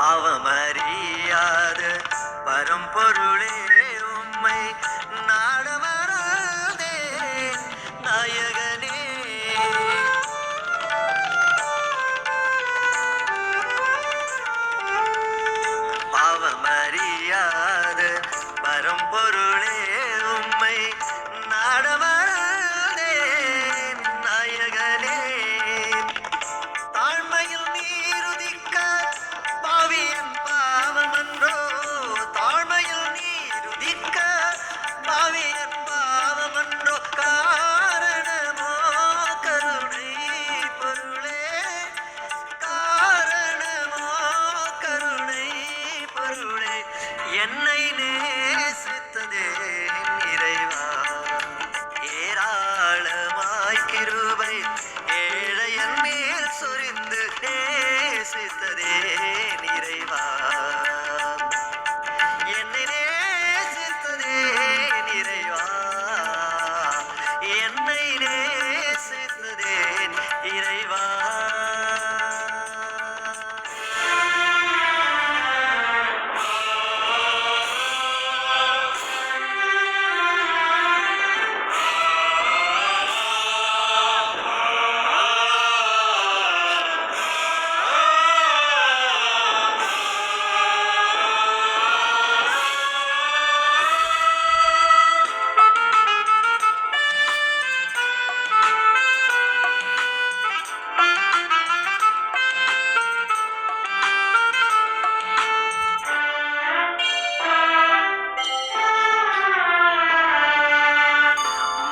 பாவமறியாத பரம்பொருளே உம்மை நாடவராதே நாயகனே. பாவமறியாத பரம்பொருளே உம்மை நாடவராதே நாயகனே. தாழ்மையில் நீருதிக்க பாவியன் பாவமன்றோ, தாழ்மையில் நீருதிக்க பாவியன் பாவமன்றோ. காரணமோ கருணை பொருளே, காரணமோ கருணை பொருளே. என்னை நேசித்ததே இறைவா, ஏராளமாய் கிருபை ஏழையன் மேல் சொரிந்து நேசித்ததே இறைவா. என்னை நேசித்ததே இறைவா, என்னை நேசித்ததே இறைவா.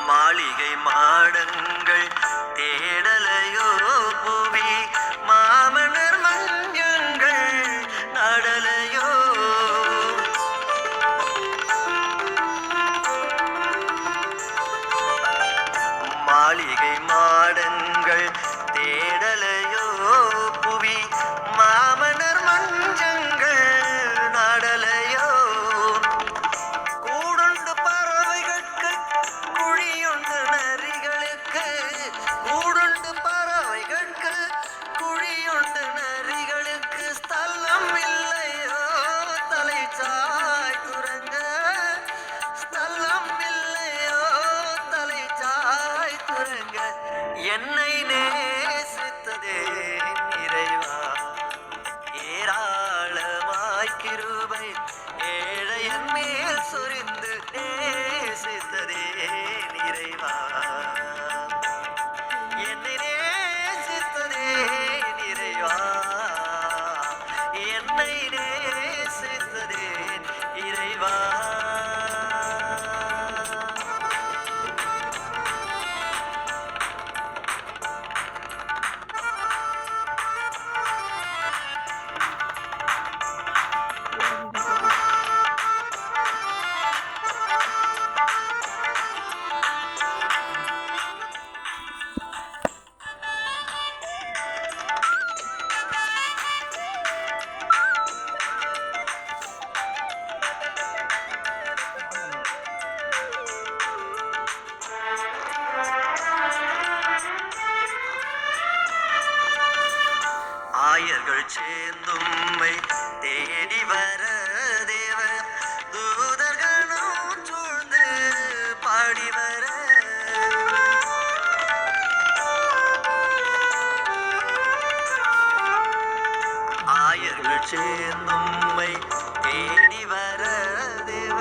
மாளிகை மாடங்கள் தேடலையோ புவி, மாமன்னர் மஞ்சங்கள் நாடலையோ. மாளிகை மாடங்கள் தேடலையோ புவி, மாமன்னர் மஞ்சங்கள் நாடலையோ. கூடுண்டு பறவைகளுக்கு குழியுண்டு நரிகளுக்கு, கூடுண்டு பறவைகளுக்கு குழியுண்டு நரிகளுக்கு. ஸ்தலம் இல்லையோ தலை சாய் துறங்க, ஸ்தலம் இல்லையோ தலை சாய் துறங்க. என்னை நேசித்ததே இறைவா, ஏராளமாய் கிருபை ஏழையன் மேல் சொரிந்து நேசித்ததே இறைவா. என்னை நேசித்ததே இறைவா, என்னை நேசித்ததே இறைவா. ஆயர்கள் சேர்ந்தும்மை தேடி வர தேவ தூதர்களும் சூழ்ந்து பாடி வர. ஆயர்கள் சேர்ந்தும்மை தேடி வர தேவ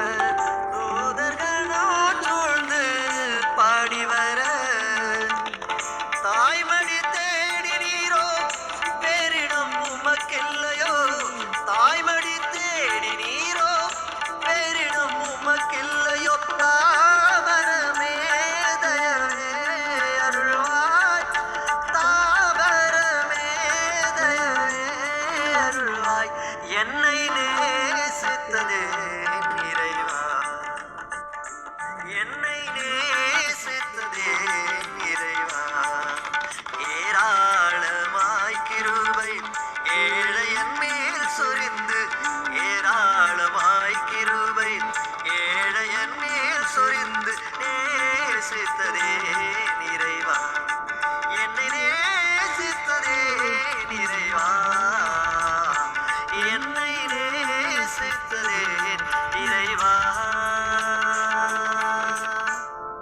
தூதர்களும் சூழ்ந்து பாடி வர. தாய்மடி தேடி நீரோ பேரிடம் உமக்கில்லையோ, தாய்மடி தேடி நீரோ பேரிடம் உமக்கில்லையோ. தாவரமே தயவே அருள்வாய், தாவரமே தயவே அருள்வாய். என்னை